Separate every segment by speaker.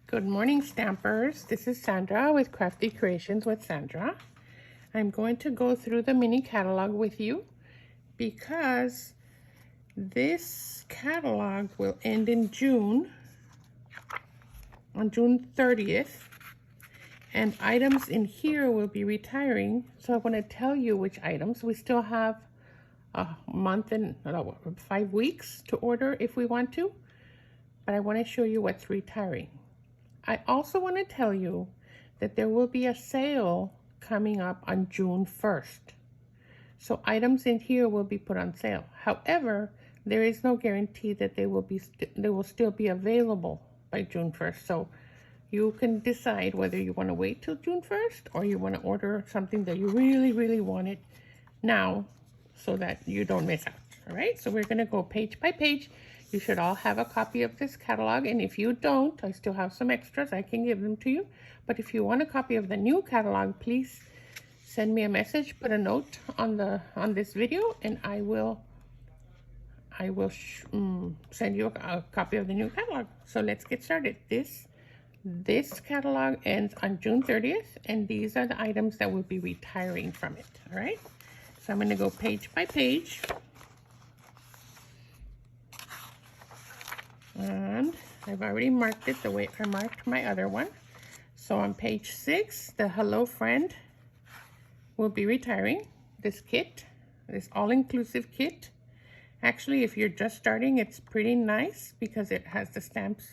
Speaker 1: Good morning, Stampers. This is Sandra with Krafty Kreations with Sandra. I'm going to go through the mini catalog with you because this catalog will end in June, on June 30th, and items in here will be retiring. So I want to tell you which items. We still have a month and 5 weeks to order if we want to, but I want to show you what's retiring. I also want to tell you that there will be a sale coming up on June 1st. So items in here will be put on sale. However, there is no guarantee that they will still be available by June 1st. So you can decide whether you want to wait till June 1st or you want to order something that you really wanted now so that you don't miss out. All right, so we're going to go page by page. You should all have a copy of this catalog, and if you don't, I still have some extras. I can give them to you. But if you want a copy of the new catalog, please send me a message, put a note on this video, and I will send you a copy of the new catalog. So let's get started. This catalog ends on June 30th, and these are the items that will be retiring from it. All right. So I'm going to go page by page. And I've already marked it the way I marked my other one. So on page 6, the Hello Friend will be retiring. This kit, this all-inclusive kit. Actually, if you're just starting, it's pretty nice because it has the stamps,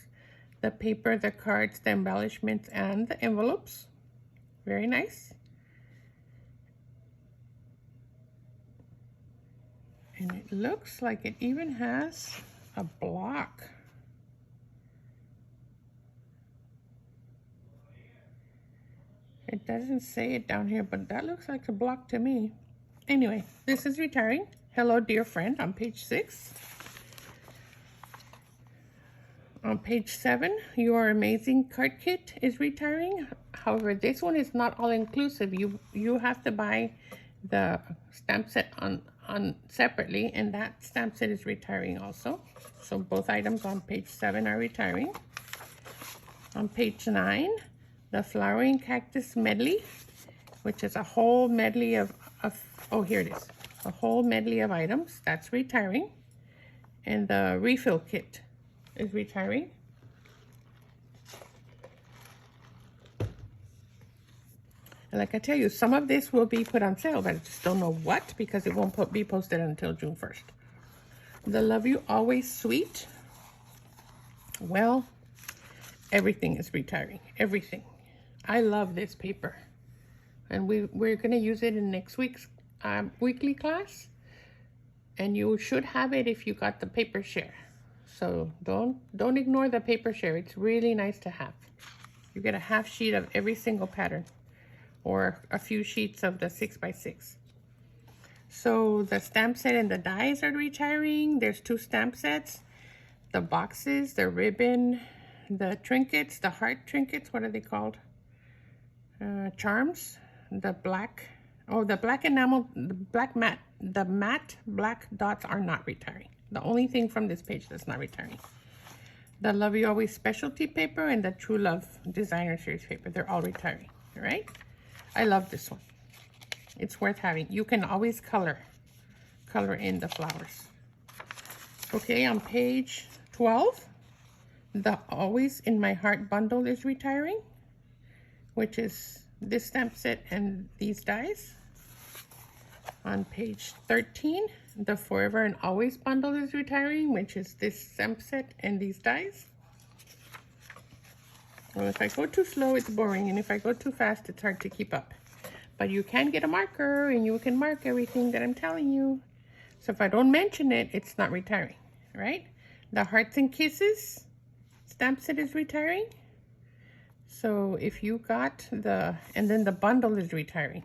Speaker 1: the paper, the cards, the embellishments, and the envelopes. Very nice. And it looks like it even has a block. It doesn't say it down here, but that looks like a block to me. Anyway, this is retiring. Hello, dear friend, on page 6. On page 7, Your Amazing Card Kit is retiring. However, this one is not all-inclusive. You have to buy the stamp set on separately, and that stamp set is retiring also. So both items on page 7 are retiring. On page 9, the Flowering Cactus Medley, which is a whole medley of oh, here it is. A whole medley of items. That's retiring. And the refill kit is retiring. And like I tell you, some of this will be put on sale, but I just don't know what because it won't be posted until June 1st. The Love You Always Sweet. Well, everything is retiring. Everything. I love this paper, and we're going to use it in next week's weekly class, and you should have it if you got the paper share. So don't ignore the paper share. It's really nice to have. You get a half sheet of every single pattern or a few sheets of the 6x6. So the stamp set and the dies are retiring. There's 2 stamp sets, the boxes, the ribbon, the trinkets, the heart trinkets. What are they called? Charms, the black enamel, the matte black dots are not retiring. The only thing from this page that's not retiring. The Love You Always specialty paper and the True Love designer series paper, they're all retiring. All right, I love this one. It's worth having. You can always color in the flowers. Okay, on page 12, the Always in My Heart bundle is retiring, which is this stamp set and these dies. On page 13, the Forever and Always bundle is retiring, which is this stamp set and these dies. Well, if I go too slow, it's boring, and if I go too fast, it's hard to keep up. But you can get a marker, and you can mark everything that I'm telling you. So if I don't mention it, it's not retiring, right? The Hearts and Kisses stamp set is retiring. So if you got and then the bundle is retiring.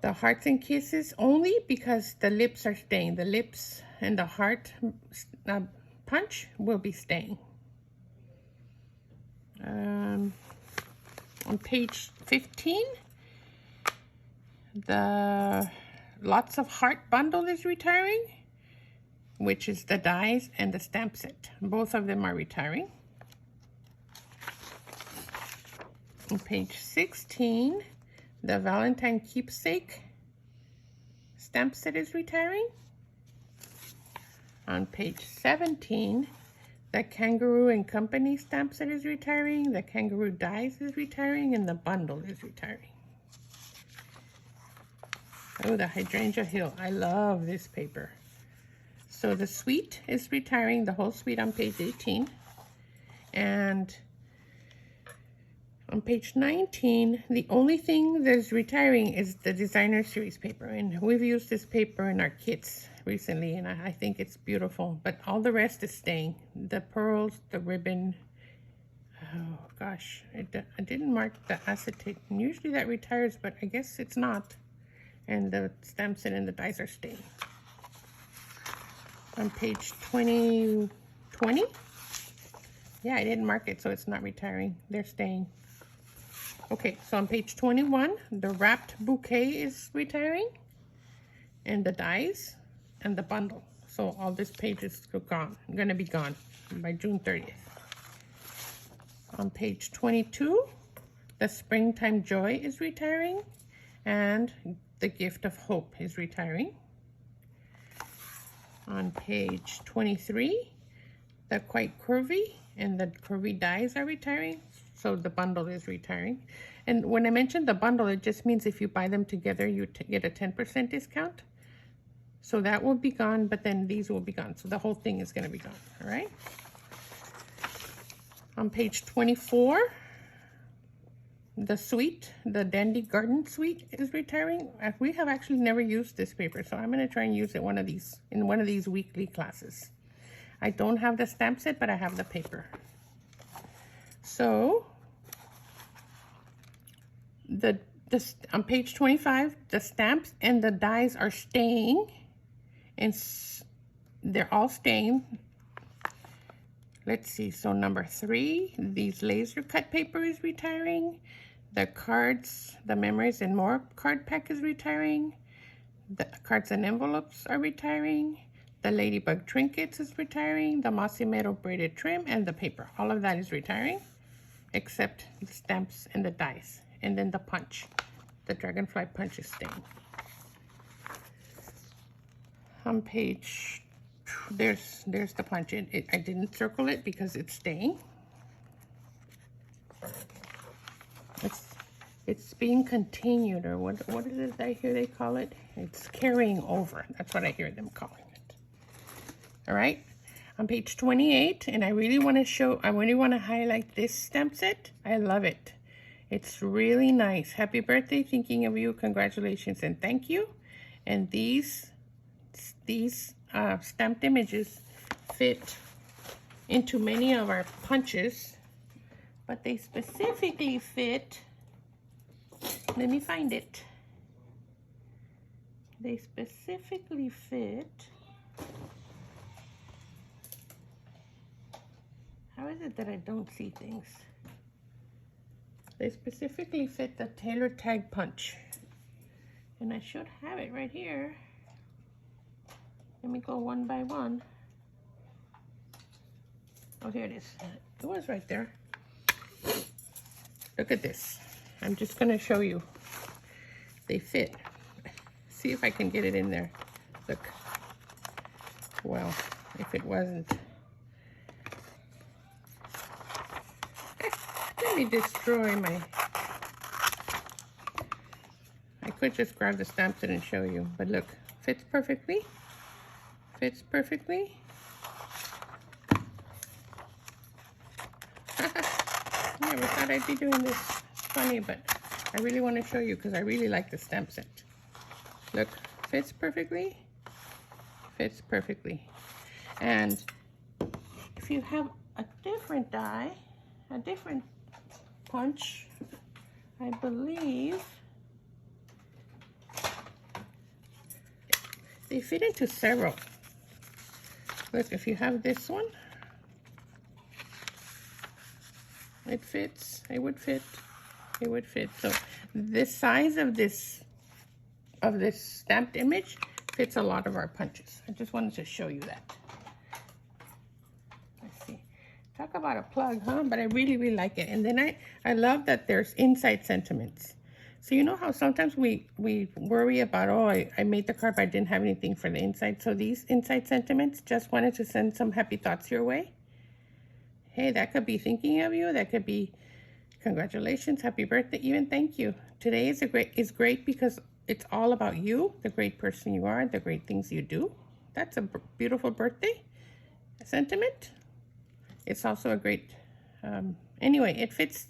Speaker 1: The Hearts and Kisses only because the lips are staying. The lips and the heart punch will be staying. On page 15, the Lots of Heart bundle is retiring, which is the dies and the stamp set. Both of them are retiring. On page 16, the Valentine Keepsake stamp set is retiring. On page 17, the Kangaroo and Company stamp set is retiring, the Kangaroo Dies is retiring, and the bundle is retiring. Oh, the Hydrangea Hill. I love this paper. So the suite is retiring, the whole suite on page 18. And on page 19, the only thing that's retiring is the Designer Series paper. And we've used this paper in our kits recently, and I think it's beautiful. But all the rest is staying. The pearls, the ribbon. Oh, gosh. I didn't mark the acetate. And usually that retires, but I guess it's not. And the stamp set and the dies are staying. On page 20, yeah, I didn't mark it, so it's not retiring. They're staying. Okay, so on page 21, the wrapped bouquet is retiring, and the dies, and the bundle. So all this page is gone, gonna be gone by June 30th. On page 22, the Springtime Joy is retiring, and the Gift of Hope is retiring. On page 23, the Quite Curvy and the Curvy Dies are retiring, so the bundle is retiring. And when I mentioned the bundle, it just means if you buy them together, you get a 10% discount. So that will be gone, but then these will be gone. So the whole thing is going to be gone, all right? On page 24, the suite, the Dandy Garden suite is retiring. We have actually never used this paper, so I'm going to try and use it in one of these weekly classes. I don't have the stamp set, but I have the paper. So on page 25, the stamps and the dies are staying, and they're all staying. Let's see, so number 3, these laser cut paper is retiring. The cards, the memories and more card pack is retiring. The cards and envelopes are retiring. The ladybug trinkets is retiring. The mossy meadow braided trim and the paper. All of that is retiring, except the stamps and the dies. And then the punch. The dragonfly punch is staying. On page, there's the punch. I didn't circle it because it's staying. It's being continued, or what is it I hear they call it? It's carrying over. That's what I hear them calling it. All right. On page 28, and I really want to highlight this stamp set. I love it. It's really nice. Happy birthday, thinking of you, congratulations, and thank you. And these stamped images fit into many of our punches, but they specifically fit, let me find it. They specifically fit, how is it that I don't see things? They specifically fit the Tailor Tag punch. And I should have it right here. Let me go one by one. Oh, here it is. It was right there. Look at this. I'm just going to show you. They fit. See if I can get it in there. Look. Well, if it wasn't. Let me destroy my... I could just grab the stamp set and show you. But look, fits perfectly. Fits perfectly. Never thought I'd be doing this. It's funny, but I really want to show you because I really like the stamp set. Look, fits perfectly. Fits perfectly. And if you have a different die, a different punch, I believe they fit into several. Look, if you have this one, it fits. It would fit. It would fit. So the size of this stamped image fits a lot of our punches. I just wanted to show you that. Let's see. Talk about a plug, huh? But I really, really like it. And then I love that there's inside sentiments. So you know how sometimes we worry about, oh, I made the card, but I didn't have anything for the inside. So these inside sentiments, just wanted to send some happy thoughts your way. Hey, that could be thinking of you. That could be congratulations, happy birthday, even thank you. Today is great because it's all about you, the great person you are, the great things you do. That's a beautiful birthday sentiment. It's also a great, anyway, it fits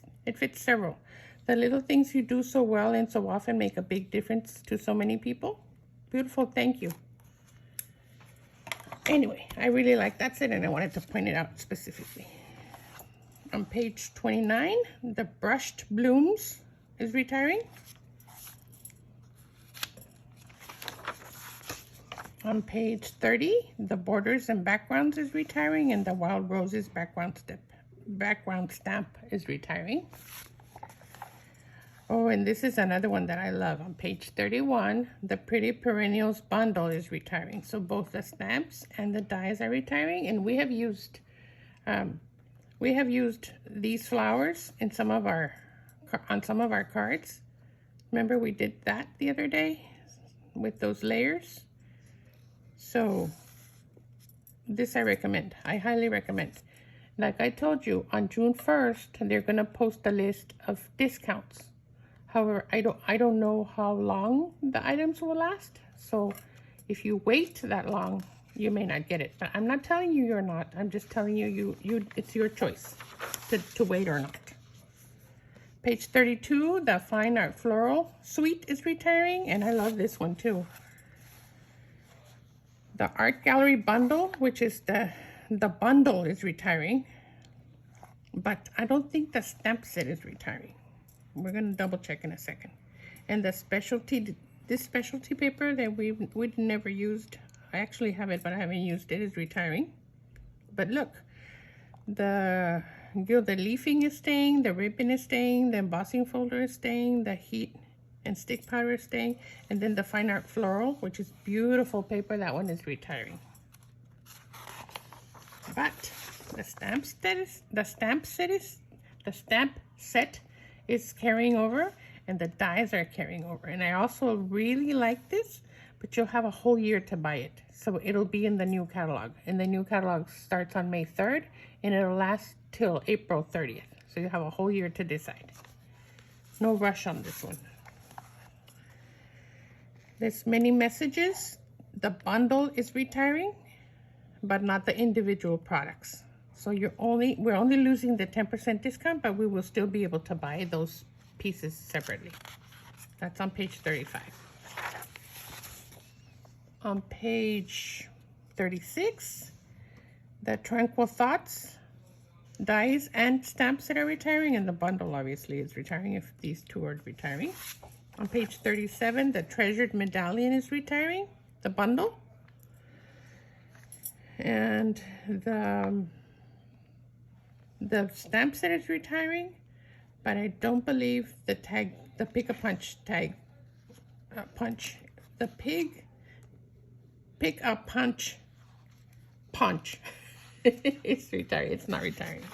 Speaker 1: several. The little things you do so well and so often make a big difference to so many people. Beautiful, thank you. Anyway, I really like that's it, and I wanted to point it out specifically. On page 29, the brushed blooms is retiring. On page 30, the borders and backgrounds is retiring, and the wild roses background stamp is retiring. Oh, and this is another one that I love. On page 31, the Pretty Perennials bundle is retiring. So both the stamps and the dies are retiring, and we have used these flowers in on some of our cards. Remember we did that the other day with those layers? So this I recommend. I highly recommend. Like I told you, on June 1st, they're going to post a list of discounts. However, I don't know how long the items will last. So if you wait that long, you may not get it. But I'm not telling you you're not. I'm just telling you it's your choice to wait or not. Page 32, the Fine Art Floral Suite is retiring, and I love this one too. The Art Gallery Bundle, which is the bundle, is retiring, but I don't think the stamp set is retiring. We're going to double check in a second. And this specialty paper that we'd never used, I actually have it, but I haven't used it, is retiring. But look, the gilded leafing is staying, the ribbon is staying, the embossing folder is staying, the heat and stick powder is staying, and then the Fine Art Floral, which is beautiful paper, that one is retiring. But the stamp set is carrying over, and the dies are carrying over. And I also really like this, but you'll have a whole year to buy it. So it'll be in the new catalog. And the new catalog starts on May 3rd, and it'll last till April 30th. So you have a whole year to decide. No rush on this one. There's many messages. The bundle is retiring, but not the individual products. So we're only losing the 10% discount, but we will still be able to buy those pieces separately. That's on page 35. On page 36, the Tranquil Thoughts dies and stamps that are retiring, and the bundle obviously is retiring if these two are retiring. On page 37, the Treasured Medallion is retiring, the bundle. And the stamp set is retiring, but I don't believe the Pick-a-Punch tag, the Pick-a-Punch it's retiring. It's not retiring.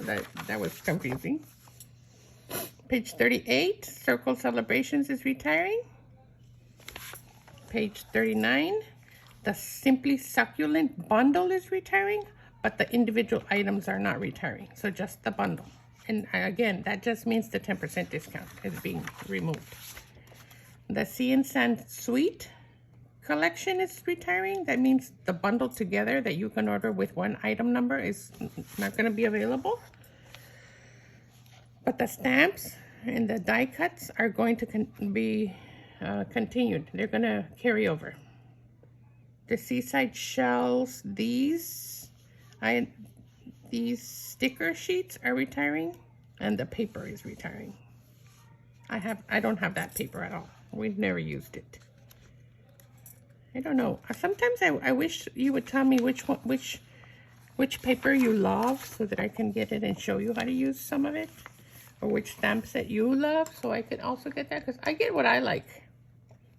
Speaker 1: That was confusing. Page 38, Circle Celebrations is retiring. Page 39, the Simply Succulent bundle is retiring, but the individual items are not retiring, so just the bundle. And again, that just means the 10% discount is being removed. The Sea and Sand Suite collection is retiring. That means the bundle together that you can order with one item number is not going to be available. But the stamps and the die cuts are going to be continued. They're going to carry over. The Seaside Shells, these sticker sheets are retiring, and the paper is retiring. I don't have that paper at all. We've never used it. I don't know. Sometimes I wish you would tell me which paper you love so that I can get it and show you how to use some of it, or which stamps that you love so I could also get that, because I get what I like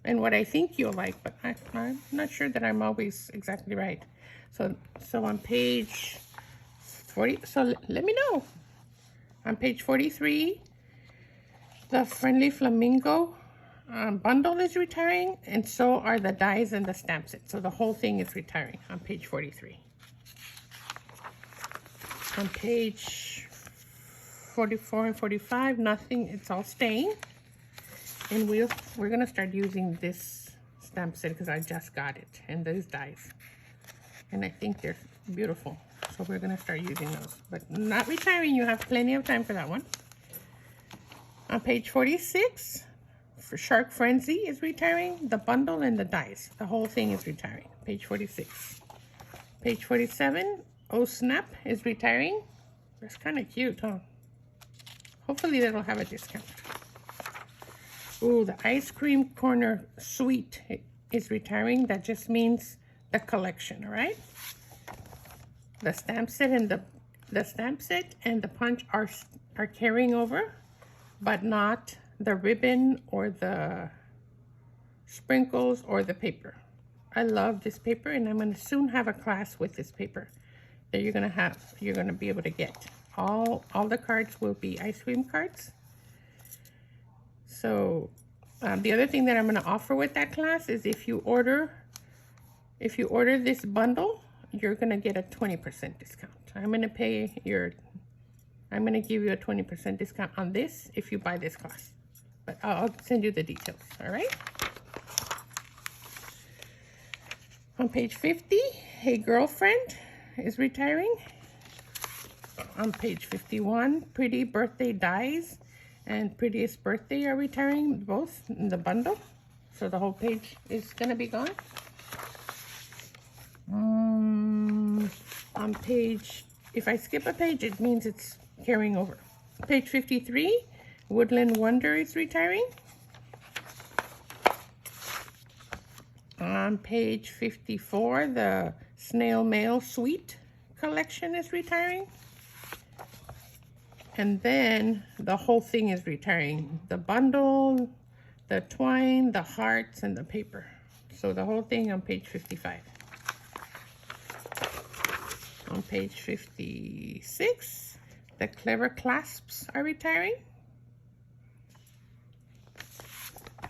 Speaker 1: and what I think you'll like, but I'm not sure that I'm always exactly right. So on page let me know. On page 43, the Friendly Flamingo bundle is retiring, and so are the dies and the stamp set. So the whole thing is retiring on page 43. On page 44 and 45, nothing, it's all staying. And we're gonna start using this stamp set because I just got it, and those dies. And I think they're beautiful. So we're gonna start using those, but not retiring. You have plenty of time for that one. On page 46, for Shark Frenzy is retiring, the bundle and the dies. The whole thing is retiring, page 46. Page 47, Oh Snap is retiring. That's kind of cute, huh? Hopefully that'll have a discount. Ooh, the Ice Cream Corner Sweet is retiring. That just means the collection, all right? The stamp set and the punch are carrying over, but not the ribbon or the sprinkles or the paper. I love this paper, and I'm going to soon have a class with this paper that you're going to be able to get. All the cards will be ice cream cards. So the other thing that I'm going to offer with that class is if you order this bundle, you're going to get a 20% discount. I'm going to give you a 20% discount on this if you buy this class. But I'll send you the details, all right? On page 50, Hey Girlfriend is retiring. On page 51, Pretty Birthday Dies and Prettiest Birthday are retiring, both in the bundle. So the whole page is going to be gone. On page, if I skip a page, it means it's carrying over. Page 53, Woodland Wonder is retiring. On page 54, the Snail Mail Sweet collection is retiring. And then the whole thing is retiring. The bundle, the twine, the hearts, and the paper. So the whole thing on page 55. On page 56, the Clever Clasps are retiring.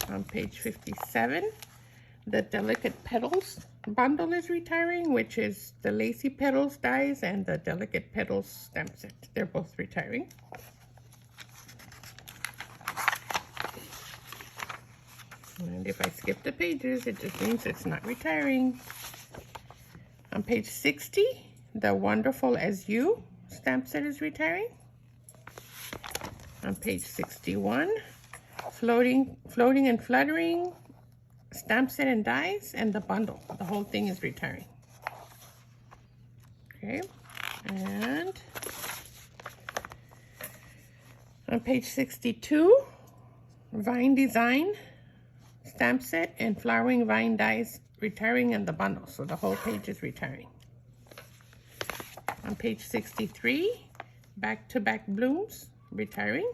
Speaker 1: On page 57, the Delicate Petals bundle is retiring, which is the Lacy Petals dies and the Delicate Petals stamp set. They're both retiring. And if I skip the pages, it just means it's not retiring. On page 60, the Wonderful As You stamp set is retiring. On page 61, Floating and Fluttering stamp set and dies, and the bundle. The whole thing is retiring. Okay, and on page 62, Vine Design stamp set and Flowering Vine dies retiring, and the bundle. So the whole page is retiring. On page 63, Back to Back Blooms retiring.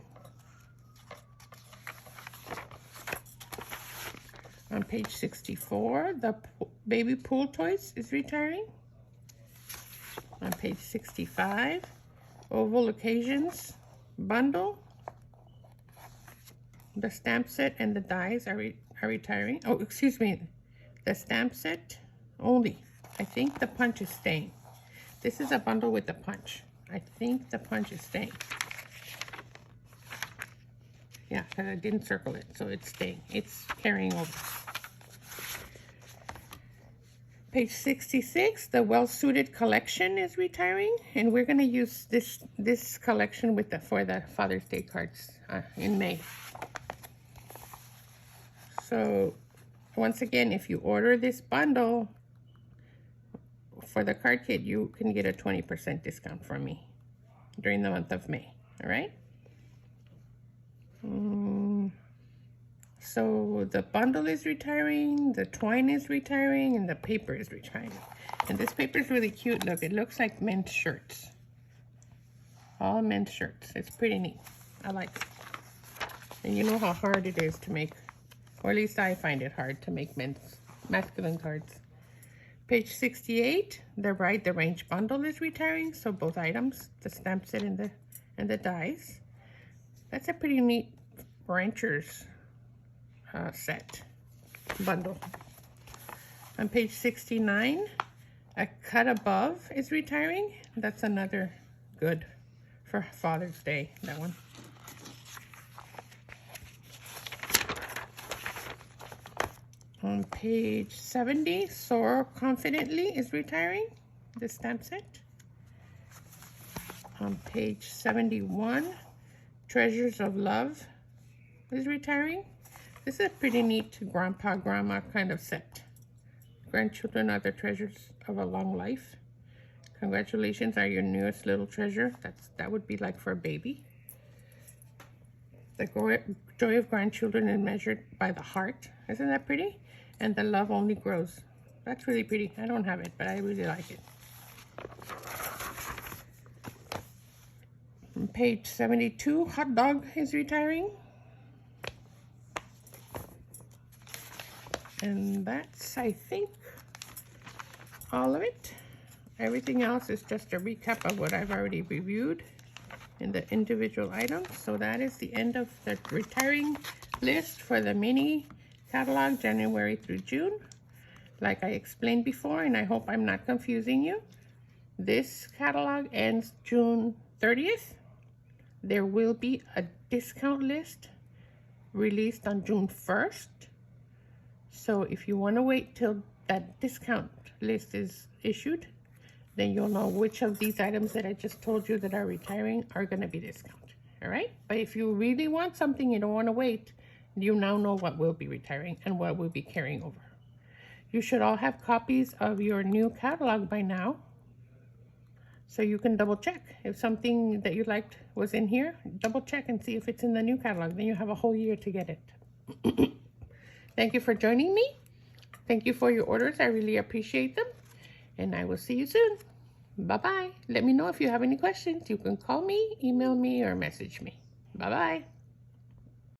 Speaker 1: On page 64, the Baby Pool Toys is retiring. On page 65, Oval Occasions bundle. The stamp set and the dies are retiring. Oh, excuse me, the stamp set only. I think the punch is staying. This is a bundle with the punch. I think the punch is staying. Yeah, because I didn't circle it, so it's staying. It's carrying over. Page 66, the Well Suited collection is retiring, and we're going to use this collection for the Father's Day cards in May. So once again, if you order this bundle for the card kit, you can get a 20% discount from me during the month of May. All right. So the bundle is retiring, the twine is retiring, and the paper is retiring. And this paper is really cute. Look, it looks like men's shirts. All men's shirts. It's pretty neat. I like it. And you know how hard it is to make, or at least I find it hard to make masculine cards. Page 68, the Ride the Range bundle is retiring, so both items, the stamp set and the dies. That's a pretty neat ranchers set bundle. On page 69, a Cut Above is retiring. That's another good for Father's Day, that one. On page 70, Soar Confidently is retiring, the stamp set. On page 71, Treasures of Love is retiring. This is a pretty neat grandpa, grandma kind of set. Grandchildren are the treasures of a long life. Congratulations are your newest little treasure. That would be like for a baby. The joy of grandchildren is measured by the heart. Isn't that pretty? And the love only grows. That's really pretty. I don't have it, but I really like it. On page 72, Hot Dog is retiring. And that's, I think, all of it. Everything else is just a recap of what I've already reviewed in the individual items. So that is the end of the retiring list for the mini catalog, January through June. Like I explained before, and I hope I'm not confusing you, this catalog ends June 30th. There will be a discount list released on June 1st. So if you want to wait till that discount list is issued, then you'll know which of these items that I just told you that are retiring are going to be discounted. All right? But if you really want something, you don't want to wait, you now know what will be retiring and what will be carrying over. You should all have copies of your new catalog by now, so you can double check. If something that you liked was in here, double check and see if it's in the new catalog. Then you have a whole year to get it. Thank you for joining me. Thank you for your orders. I really appreciate them. And I will see you soon. Bye-bye. Let me know if you have any questions. You can call me, email me, or message me. Bye-bye.